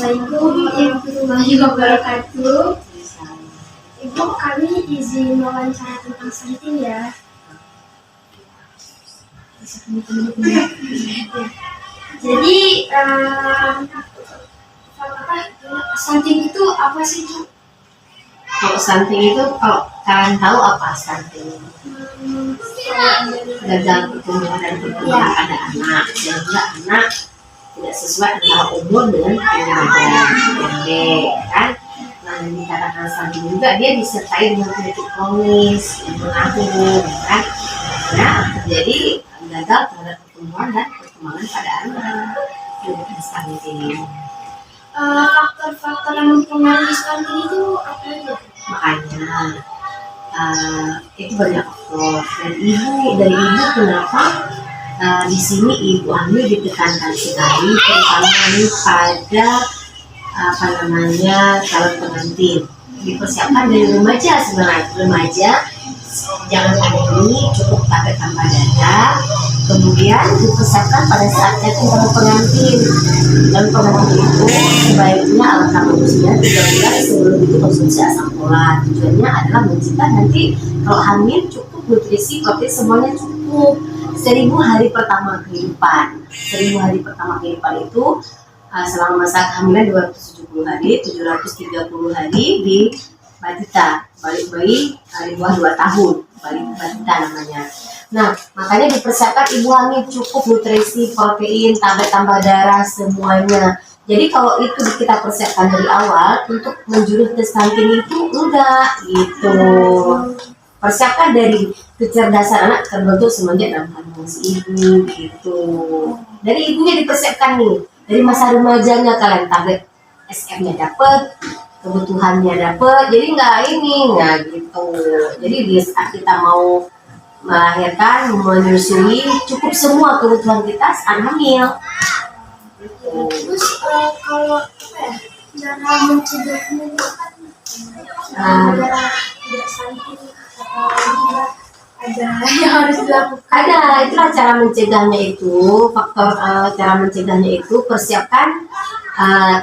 Assalamualaikum warahmatullahi wabarakatuh. Ibu, kami izin wawancara tentang stunting ya. Jadi stunting itu apa sih, Bu? Kalau stunting itu, kalau kalian tahu apa stunting? Gagal pertumbuhan dan perkembangan pada anak, sehingga anak tidak sesuai antara umur dengan keadaan pendek, kan? Nah, dikatakan stunting juga dia disertai dengan penyakit kronis yang menahun, kan? Nah, terjadi gagal terhadap pertumbuhan dan perkembangan pada anak. Itu stunting. Faktor-faktor yang mempengaruhi stunting itu apa aja? Makanya itu banyak faktor. Dari ibu kenapa di sini ibu hamil ditekankan sekali, terutama pada calon pengantin. Dipersiapkan dari remaja sebenarnya. Remaja jangan anemia, cukup pakai tambah dada. Kemudian dipersiapkan pada saat chatting sama pengantin. Dan pengantin itu sebaiknya alangkah bagusnya 3 bulan sebelum itu konsumsi asam folat. Tujuannya adalah mencegah nanti kalau hamil cukup nutrisi, protein semuanya cukup. 1000 hari pertama kehidupan. 1000 hari pertama kehidupan itu selama masa kehamilan 270 hari, 730 hari di balita, balik bayi di bawah 2 tahun, balita namanya. Nah, makanya dipersiapkan ibu hamil cukup nutrisi, protein, tablet tambah darah semuanya. Jadi kalau itu kita persiapkan dari awal untuk menjurus ke stunting itu enggak gitu. Persiapkan dari kecerdasan anak terbentuk semenjak dalam kandungan si ibu gitu. Dari ibunya dipersiapkan nih, dari masa remajanya kalian tablet SM-nya dapat, kebutuhannya dapat, jadi nggak gitu. Jadi di saat kita mau melahirkan, menyusui, cukup semua kebutuhan kita saat hamil. Terus kalau cara mencegahnya itu kan tidak stunting atau ada yang harus dilakukan? Ada, itulah cara mencegahnya itu. Faktor cara mencegahnya itu persiapkan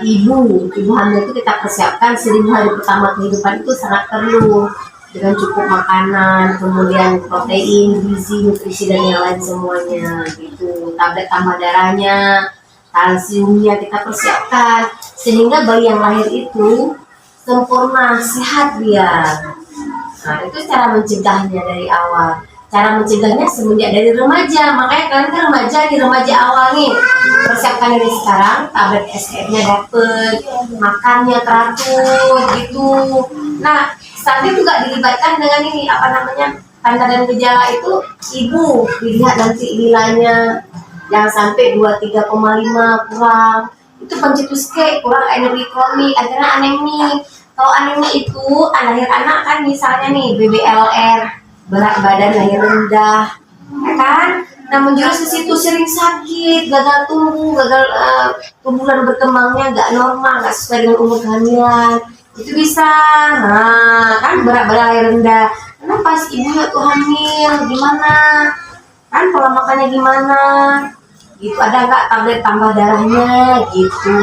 ibu hamil itu kita persiapkan 1000 hari pertama kehidupan itu sangat perlu dengan cukup makanan, kemudian protein, gizi, nutrisi dan yang lain semuanya gitu. Tablet tambah darahnya, kalsiumnya kita persiapkan sehingga bayi yang lahir itu sempurna, sehat dia. Nah, itu cara mencegahnya dari awal. Cara mencegahnya semenjak dari remaja. Makanya kalian kan di remaja awal nih. Persiapkan dari sekarang, tablet SF-nya dapet, makannya teratur gitu. Nah, stunting juga dilibatkan dengan ini tanda dan gejala itu ibu dilihat nanti nilainya yang sampai 23,5 kurang. Itu pencetus kurang energi kronik, akhirnya anemia. Kalau anemia itu lahir anak kan misalnya nih BBLR, berat badan lahir rendah, ya kan? Nah menjurus ke situ sering sakit, gagal tumbuh, tumbuhan berkembangnya nggak normal, nggak sesuai dengan umur kehamilan. Itu bisa, nah kan berat badan lahir rendah. Karena pas ibunya tuh hamil, gimana? Kan pola makannya gimana? Gitu, ada nggak tablet tambah darahnya gitu,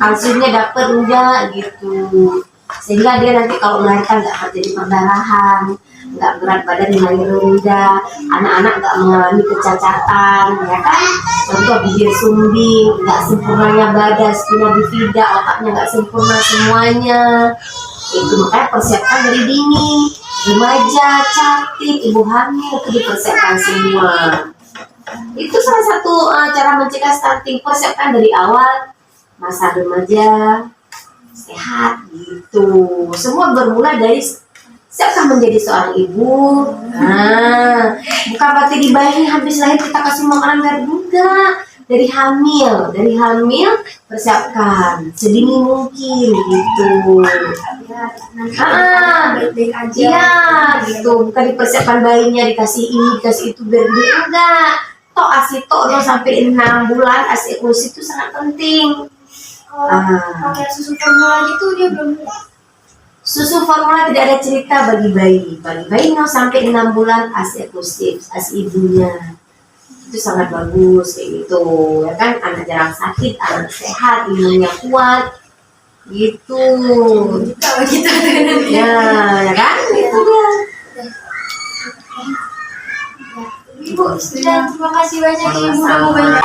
kalsiumnya dapet enggak gitu, sehingga dia nanti kalau melahirkan nggak terjadi perdarahan, nggak berat badan lahir rendah, anak-anak nggak mengalami kecacatan, ya kan? Contoh bibir sumbing, nggak sempurnanya badan, spina bifida, otaknya nggak sempurna semuanya. Itu makanya persiapkan dari dini, remaja, cantik, ibu hamil itu dipersiapkan semua. Itu salah satu cara mencegah stunting, persiapkan dari awal masa remaja sehat gitu. Semua bermula dari siapa menjadi seorang ibu. Nah, bukan berarti di bayi habis lahir kita kasih makanan biar enggak. Dari hamil persiapkan sedini mungkin gitu. Baik-baik aja. Iya gitu, bukan dipersiapkan bayinya dikasih ini dikasih itu biar dia enggak. Toh asito sampai 6 bulan ASI eksklusif itu sangat penting. Pakai susu formula gitu dia belum. Susu formula tidak ada cerita bagi bayi. Bagi bayi sampai 6 bulan ASI eksklusif, ASI ibunya. Itu sangat bagus kayak gitu. Ya kan, anak jarang sakit, anak sehat, imunnya kuat. Gitu. Kalau kita dengan dia. Ya kan? Itu dia. Ibu, sudah terima kasih banyak ya, Ibu udah mau banyak.